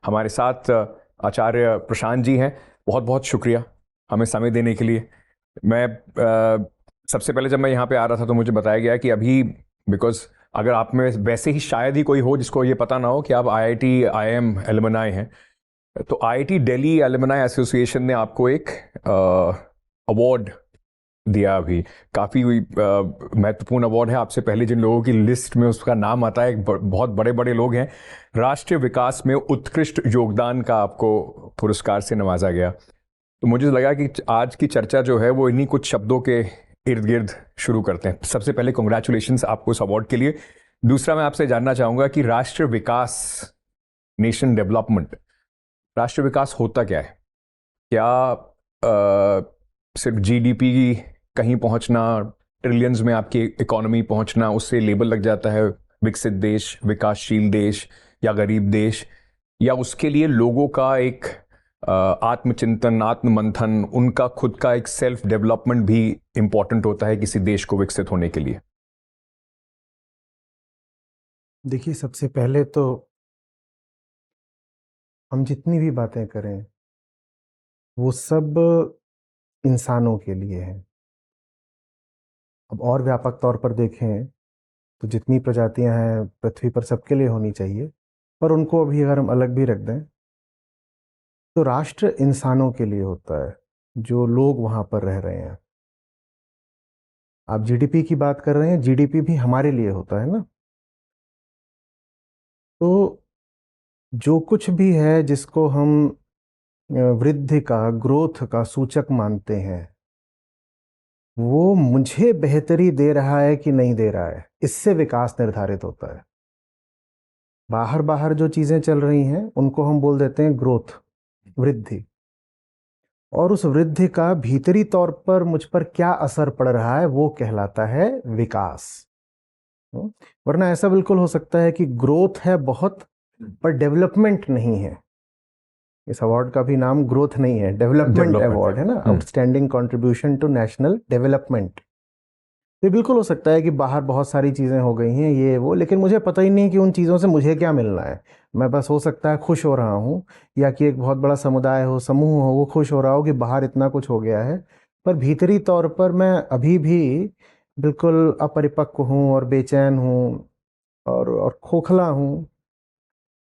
हमारे साथ आचार्य प्रशांत जी हैं। बहुत बहुत शुक्रिया हमें समय देने के लिए। मैं सबसे पहले जब मैं यहाँ पे आ रहा था तो मुझे बताया गया कि अभी बिकॉज अगर आप में वैसे ही शायद ही कोई हो जिसको ये पता ना हो कि आप आईआईटी आईएम एलुमनाई हैं, तो आईआईटी दिल्ली एलुमनाई एसोसिएशन ने आपको एक अवार्ड दिया। अभी काफ़ी महत्वपूर्ण अवार्ड है। आपसे पहले जिन लोगों की लिस्ट में उसका नाम आता है बहुत बड़े बड़े लोग हैं। राष्ट्रीय विकास में उत्कृष्ट योगदान का आपको पुरस्कार से नवाजा गया। तो मुझे लगा कि आज की चर्चा जो है वो इन्हीं कुछ शब्दों के इर्द गिर्द शुरू करते हैं। सबसे पहले कॉन्ग्रेचुलेशंस आपको इस अवार्ड के लिए। दूसरा, मैं आपसे जानना चाहूँगा कि राष्ट्रीय विकास, नेशन डेवलपमेंट, राष्ट्रीय विकास होता क्या है? क्या सिर्फ जीडीपी कहीं पहुंचना, ट्रिलियंस में आपकी इकोनॉमी पहुंचना, उससे लेबल लग जाता है विकसित देश, विकासशील देश या गरीब देश? या उसके लिए लोगों का एक आत्मचिंतन, आत्ममंथन, उनका खुद का एक सेल्फ डेवलपमेंट भी इंपॉर्टेंट होता है किसी देश को विकसित होने के लिए? देखिए, सबसे पहले तो हम जितनी भी बातें करें वो सब इंसानों के लिए है। अब और व्यापक तौर पर देखें तो जितनी प्रजातियां हैं पृथ्वी पर सबके लिए होनी चाहिए, पर उनको अभी अगर हम अलग भी रख दें तो राष्ट्र इंसानों के लिए होता है जो लोग वहां पर रह रहे हैं। आप जीडीपी की बात कर रहे हैं, जीडीपी भी हमारे लिए होता है ना। तो जो कुछ भी है जिसको हम वृद्धि का, ग्रोथ का सूचक मानते हैं, वो मुझे बेहतरी दे रहा है कि नहीं दे रहा है, इससे विकास निर्धारित होता है। बाहर बाहर जो चीजें चल रही हैं उनको हम बोल देते हैं ग्रोथ, वृद्धि। और उस वृद्धि का भीतरी तौर पर मुझ पर क्या असर पड़ रहा है वो कहलाता है विकास। वरना ऐसा बिल्कुल हो सकता है कि ग्रोथ है बहुत पर डेवलपमेंट नहीं है। इस अवार्ड का भी नाम ग्रोथ नहीं है, डेवलपमेंट अवार्ड है ना, outstanding contribution to national development. ये बिल्कुल हो सकता है कि बाहर बहुत सारी चीज़ें हो गई हैं ये वो, लेकिन मुझे पता ही नहीं कि उन चीज़ों से मुझे क्या मिलना है। मैं बस हो सकता है खुश हो रहा हूँ, या कि एक बहुत बड़ा समुदाय हो, समूह हो, वो खुश हो रहा हो कि बाहर इतना कुछ हो गया है, पर भीतरी तौर पर मैं अभी भी बिल्कुल अपरिपक्व हूँ और बेचैन हूँ और खोखला हूँ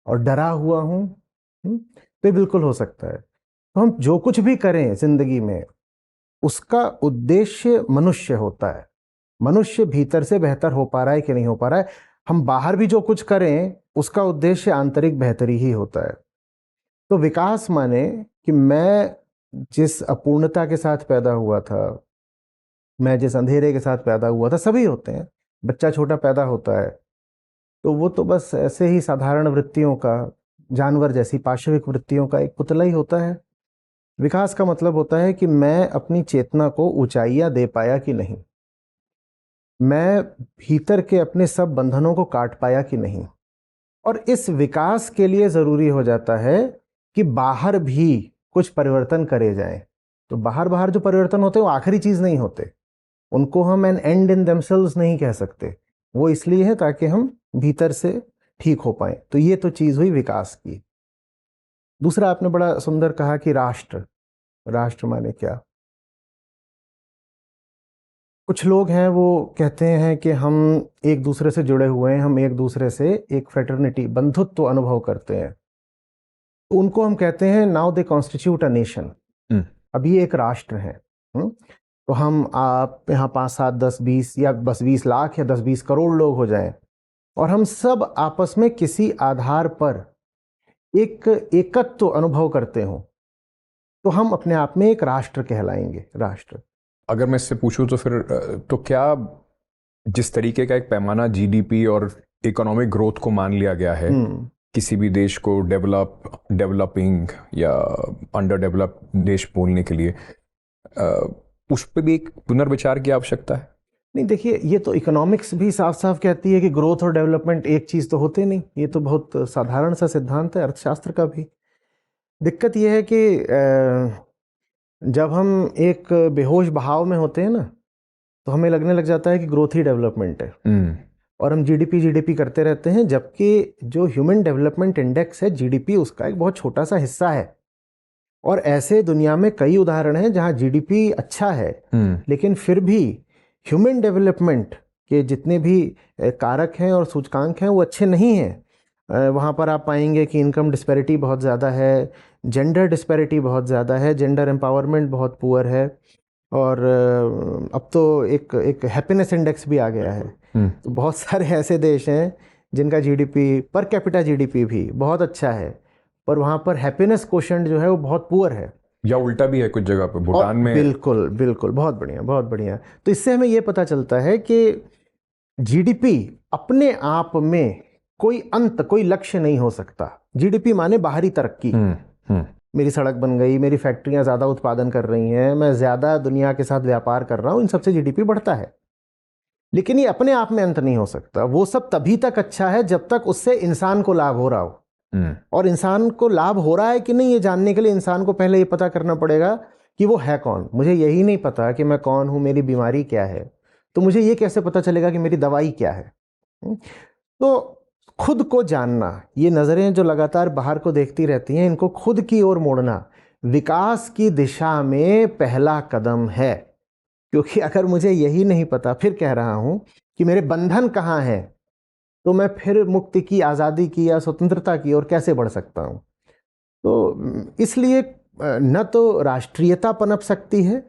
और डरा हुआ हूँ। तो ये बिल्कुल हो सकता है। तो हम जो कुछ भी करें जिंदगी में उसका उद्देश्य मनुष्य होता है। मनुष्य भीतर से बेहतर हो पा रहा है कि नहीं हो पा रहा है। हम बाहर भी जो कुछ करें उसका उद्देश्य आंतरिक बेहतरी ही होता है। तो विकास माने कि मैं जिस अपूर्णता के साथ पैदा हुआ था, मैं जिस अंधेरे के साथ पैदा हुआ था, सभी होते हैं। बच्चा छोटा पैदा होता है तो वो तो बस ऐसे ही साधारण वृत्तियों का, जानवर जैसी पाशविक वृत्तियों का एक पुतला ही होता है। विकास का मतलब होता है कि मैं अपनी चेतना को ऊंचाइयां दे पाया कि नहीं, मैं भीतर के अपने सब बंधनों को काट पाया कि नहीं। और इस विकास के लिए जरूरी हो जाता है कि बाहर भी कुछ परिवर्तन करे जाएं। तो बाहर बाहर जो परिवर्तन होते हैं वो आखिरी चीज नहीं होते, उनको हम एन एंड इन देमसेल्व्स नहीं कह सकते। वो इसलिए है ताकि हम भीतर से ठीक हो पाए। तो ये तो चीज हुई विकास की। दूसरा, आपने बड़ा सुंदर कहा कि राष्ट्र, राष्ट्र माने क्या। कुछ लोग हैं वो कहते हैं कि हम एक दूसरे से जुड़े हुए हैं, हम एक दूसरे से एक फ्रेटर्निटी, बंधुत्व तो अनुभव करते हैं। तो उनको हम कहते हैं now they constitute a nation. अब ये एक राष्ट्र है। तो हम आप यहाँ 5, 7, 10, 20 या बस 20 लाख या 10, 20 करोड़ लोग हो जाएं और हम सब आपस में किसी आधार पर एक एकत्व तो अनुभव करते हो, तो हम अपने आप में एक राष्ट्र कहलाएंगे। राष्ट्र। अगर मैं इससे पूछूं तो फिर तो क्या जिस तरीके का एक पैमाना जीडीपी और इकोनॉमिक ग्रोथ को मान लिया गया है किसी भी देश को डेवलपिंग या अंडर डेवलप देश बोलने के लिए, उस पर भी एक पुनर्विचार की आवश्यकता है? नहीं, देखिए, ये तो इकोनॉमिक्स भी साफ साफ कहती है कि ग्रोथ और डेवलपमेंट एक चीज तो होते नहीं। ये तो बहुत साधारण सा सिद्धांत है अर्थशास्त्र का भी। दिक्कत ये है कि जब हम एक बेहोश बहाव में होते हैं ना, तो हमें लगने लग जाता है कि ग्रोथ ही डेवलपमेंट है। और हम जीडीपी करते रहते हैं, जबकि जो ह्यूमन डेवलपमेंट इंडेक्स है जीडीपी उसका एक बहुत छोटा सा हिस्सा है। और ऐसे दुनिया में कई उदाहरण हैं जहां जीडीपी अच्छा है लेकिन फिर भी ह्यूमन डेवलपमेंट के जितने भी कारक हैं और सूचकांक हैं वो अच्छे नहीं हैं। वहाँ पर आप पाएंगे कि इनकम डिस्पैरिटी बहुत ज़्यादा है, जेंडर डिस्पैरिटी बहुत ज़्यादा है, जेंडर एम्पावरमेंट बहुत पुअर है, और अब तो एक हैप्पीनेस इंडेक्स भी आ गया है। तो बहुत सारे ऐसे देश हैं जिनका जीडीपी पर कैपिटा जीडीपी भी बहुत अच्छा है, पर वहाँ पर हैप्पीनेस कोशेंट जो है वो बहुत पुअर है। या उल्टा भी है कुछ जगह पे, भूटान में। बिल्कुल बिल्कुल, बहुत बढ़िया बहुत बढ़िया। तो इससे हमें ये पता चलता है कि जीडीपी अपने आप में कोई अंत, कोई लक्ष्य नहीं हो सकता। जीडीपी माने बाहरी तरक्की। मेरी सड़क बन गई, मेरी फैक्ट्रियां ज़्यादा उत्पादन कर रही हैं, मैं ज़्यादा दुनिया के साथ व्यापार कर रहा हूँ, इन सबसे जीडीपी बढ़ता है। लेकिन ये अपने आप में अंत नहीं हो सकता। वो सब तभी तक अच्छा है जब तक उससे इंसान को लाभ हो रहा हो। और इंसान को लाभ हो रहा है कि नहीं, ये जानने के लिए इंसान को पहले ये पता करना पड़ेगा कि वो है कौन। मुझे यही नहीं पता कि मैं कौन हूँ, मेरी बीमारी क्या है, तो मुझे ये कैसे पता चलेगा कि मेरी दवाई क्या है। तो खुद को जानना, ये नज़रें जो लगातार बाहर को देखती रहती हैं, इनको खुद की ओर मोड़ना विकास की दिशा में पहला कदम है। क्योंकि अगर मुझे यही नहीं पता, फिर कह रहा हूं कि मेरे बंधन कहाँ हैं, तो मैं फिर मुक्ति की, आज़ादी की या स्वतंत्रता की ओर कैसे बढ़ सकता हूं। तो इसलिए न तो राष्ट्रीयता पनप सकती है,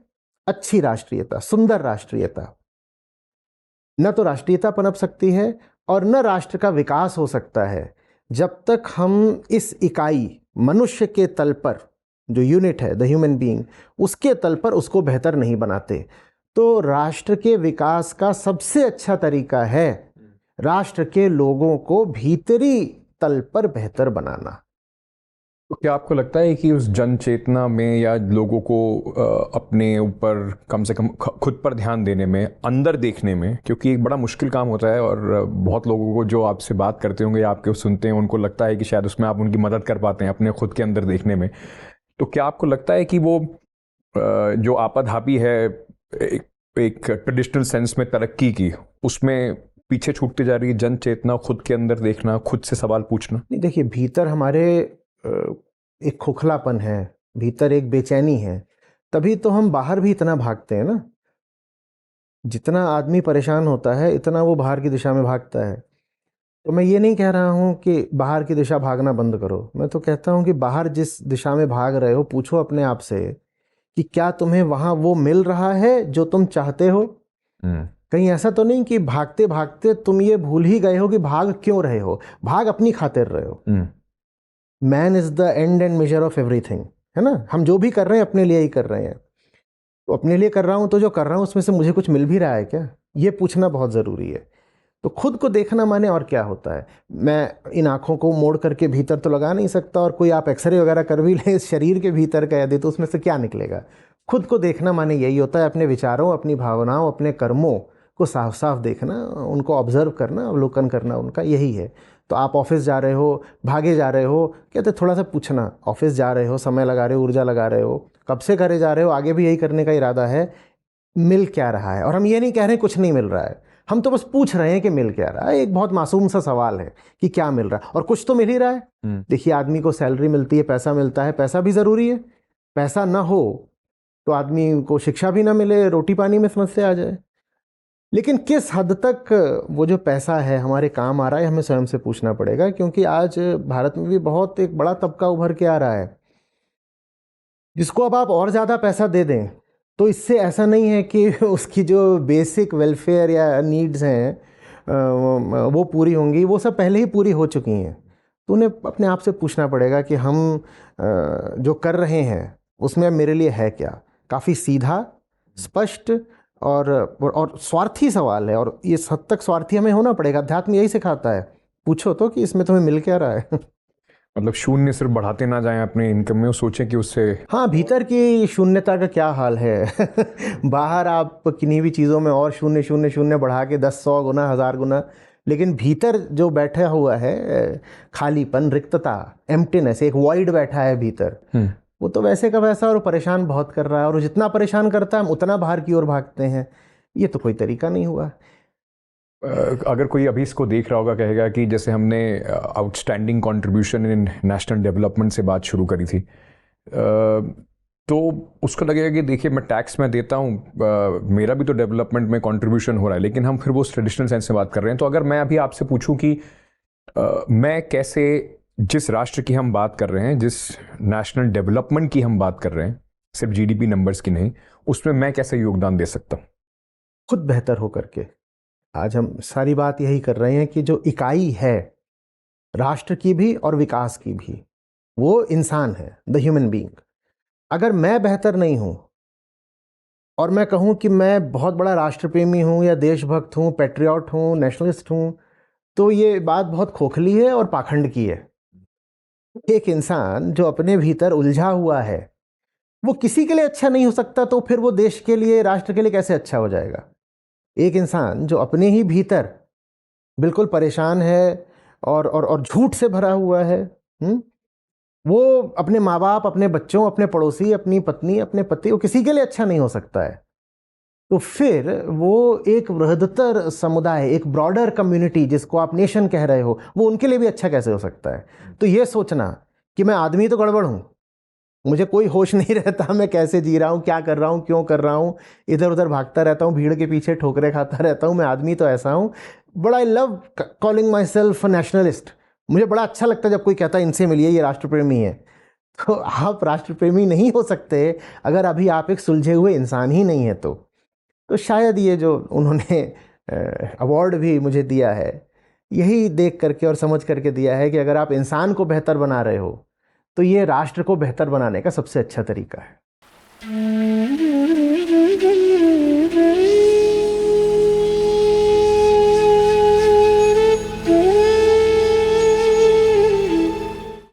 अच्छी राष्ट्रीयता, सुंदर राष्ट्रीयता, न तो राष्ट्रीयता पनप सकती है और न राष्ट्र का विकास हो सकता है जब तक हम इस इकाई मनुष्य के तल पर, जो यूनिट है द ह्यूमन बीइंग, उसके तल पर उसको बेहतर नहीं बनाते। तो राष्ट्र के विकास का सबसे अच्छा तरीका है राष्ट्र के लोगों को भीतरी तल पर बेहतर बनाना। तो क्या आपको लगता है कि उस जन चेतना में या लोगों को अपने ऊपर कम से कम खुद पर ध्यान देने में, अंदर देखने में, क्योंकि एक बड़ा मुश्किल काम होता है और बहुत लोगों को जो आपसे बात करते होंगे या आपके सुनते हैं उनको लगता है कि शायद उसमें आप उनकी मदद कर पाते हैं अपने खुद के अंदर देखने में, तो क्या आपको लगता है कि वो जो आपाधापी है एक ट्रेडिशनल सेंस में तरक्की की, उसमें पीछे छूटती जा रही है जन चेतना, खुद के अंदर देखना, खुद से सवाल पूछना? नहीं, देखिए, भीतर हमारे एक खोखलापन है, भीतर एक बेचैनी है, तभी तो हम बाहर भी इतना भागते हैं ना। जितना आदमी परेशान होता है इतना वो बाहर की दिशा में भागता है। तो मैं ये नहीं कह रहा हूँ कि बाहर की दिशा भागना बंद करो, मैं तो कहता हूँ कि बाहर जिस दिशा में भाग रहे हो, पूछो अपने आप से कि क्या तुम्हें वहाँ वो मिल रहा है जो तुम चाहते हो। कहीं ऐसा तो नहीं कि भागते भागते तुम ये भूल ही गए हो कि भाग क्यों रहे हो, भाग अपनी खातिर रहे हो। Man is the end and measure of everything, है ना। हम जो भी कर रहे हैं अपने लिए ही कर रहे हैं। तो अपने लिए कर रहा हूं तो जो कर रहा हूं उसमें से मुझे कुछ मिल भी रहा है क्या, ये पूछना बहुत ज़रूरी है। तो खुद को देखना माने और क्या होता है। मैं इन आँखों को मोड़ करके भीतर तो लगा नहीं सकता, और कोई आप एक्सरे वगैरह कर भी ले इस शरीर के भीतर का यदि, तो उसमें से क्या निकलेगा। खुद को देखना माने यही होता है, अपने विचारों, अपनी भावनाओं, अपने कर्मों को साफ साफ देखना, उनको ऑब्जर्व करना, अवलोकन करना उनका, यही है। तो आप ऑफिस जा रहे हो, भागे जा रहे हो, कहते थोड़ा सा पूछना, ऑफिस जा रहे हो, समय लगा रहे हो, ऊर्जा लगा रहे हो, कब से करे जा रहे हो, आगे भी यही करने का इरादा है, मिल क्या रहा है। और हम ये नहीं कह रहे कुछ नहीं मिल रहा है, हम तो बस पूछ रहे हैं कि मिल क्या रहा है। एक बहुत मासूम सा सवाल है कि क्या मिल रहा है, और कुछ तो मिल ही रहा है। देखिए, आदमी को सैलरी मिलती है, पैसा मिलता है, पैसा भी ज़रूरी है। पैसा ना हो तो आदमी को शिक्षा भी ना मिले, रोटी पानी में समस्या आ जाए। लेकिन किस हद तक वो जो पैसा है हमारे काम आ रहा है, हमें स्वयं से पूछना पड़ेगा। क्योंकि आज भारत में भी बहुत एक बड़ा तबका उभर के आ रहा है जिसको अब आप और ज़्यादा पैसा दे दें तो इससे ऐसा नहीं है कि उसकी जो बेसिक वेलफेयर या नीड्स हैं वो पूरी होंगी, वो सब पहले ही पूरी हो चुकी हैं। तो उन्हें अपने आप से पूछना पड़ेगा कि हम जो कर रहे हैं उसमें मेरे लिए है क्या। काफ़ी सीधा, स्पष्ट और स्वार्थी सवाल है, और ये हद तक स्वार्थी हमें होना पड़ेगा। अध्यात्म यही सिखाता है, पूछो तो कि इसमें तुम्हें मिल क्या रहा है। मतलब शून्य सिर्फ बढ़ाते ना जाएं अपने इनकम में, सोचें कि उससे, हाँ, भीतर की शून्यता का क्या हाल है। बाहर आप किन्हीं भी चीज़ों में और शून्य शून्य शून्य बढ़ा के 10 100 गुना 1000 गुना, लेकिन भीतर जो बैठा हुआ है खालीपन, रिक्तता, एम्प्टीनेस, एक वॉइड बैठा है भीतर, वो तो वैसे का वैसा और परेशान बहुत कर रहा है। और जितना परेशान करता है हम उतना बाहर की ओर भागते हैं। ये तो कोई तरीका नहीं हुआ। अगर कोई अभी इसको देख रहा होगा कहेगा कि जैसे हमने outstanding contribution in national development से बात शुरू करी थी, तो उसको लगेगा कि देखिए मैं टैक्स में देता हूँ, मेरा भी तो डेवलपमेंट में कंट्रीब्यूशन हो रहा है, लेकिन हम फिर वो ट्रेडिशनल सेंस से बात कर रहे हैं। तो अगर मैं अभी आपसे पूछूं कि मैं कैसे, जिस राष्ट्र की हम बात कर रहे हैं, जिस नेशनल डेवलपमेंट की हम बात कर रहे हैं, सिर्फ जीडीपी नंबर्स की नहीं, उसमें मैं कैसे योगदान दे सकता हूँ? खुद बेहतर होकर के। आज हम सारी बात यही कर रहे हैं कि जो इकाई है राष्ट्र की भी और विकास की भी, वो इंसान है, द ह्यूमन बीइंग। अगर मैं बेहतर नहीं हूं और मैं कहूं कि मैं बहुत बड़ा राष्ट्रप्रेमी हूं या देशभक्त हूं, पैट्रियट हूं, नेशनलिस्ट हूं, तो ये बात बहुत खोखली है और पाखंड की है। एक इंसान जो अपने भीतर उलझा हुआ है वो किसी के लिए अच्छा नहीं हो सकता, तो फिर वो देश के लिए, राष्ट्र के लिए कैसे अच्छा हो जाएगा? एक इंसान जो अपने ही भीतर बिल्कुल परेशान है और झूठ से भरा हुआ है, वो अपने माँ बाप, अपने बच्चों, अपने पड़ोसी, अपनी पत्नी, अपने पति, वो किसी के लिए अच्छा नहीं हो सकता है। तो फिर वो एक बृहत्तर समुदाय, एक ब्रॉडर कम्युनिटी जिसको आप नेशन कह रहे हो, वो उनके लिए भी अच्छा कैसे हो सकता है? तो ये सोचना कि मैं आदमी तो गड़बड़ हूँ, मुझे कोई होश नहीं रहता, मैं कैसे जी रहा हूँ, क्या कर रहा हूँ, क्यों कर रहा हूँ, इधर उधर भागता रहता हूँ, भीड़ के पीछे ठोकरे खाता रहता हूँ, मैं आदमी तो ऐसा हूँ। बड़ा I love calling my self nationalist. मुझे बड़ा अच्छा लगता है जब कोई कहता है इनसे मिलिए, ये राष्ट्रप्रेमी है। तो आप राष्ट्रप्रेमी नहीं हो सकते अगर अभी आप एक सुलझे हुए इंसान ही नहीं है। तो शायद ये जो उन्होंने अवार्ड भी मुझे दिया है, यही देख करके और समझ करके दिया है कि अगर आप इंसान को बेहतर बना रहे हो तो ये राष्ट्र को बेहतर बनाने का सबसे अच्छा तरीका है।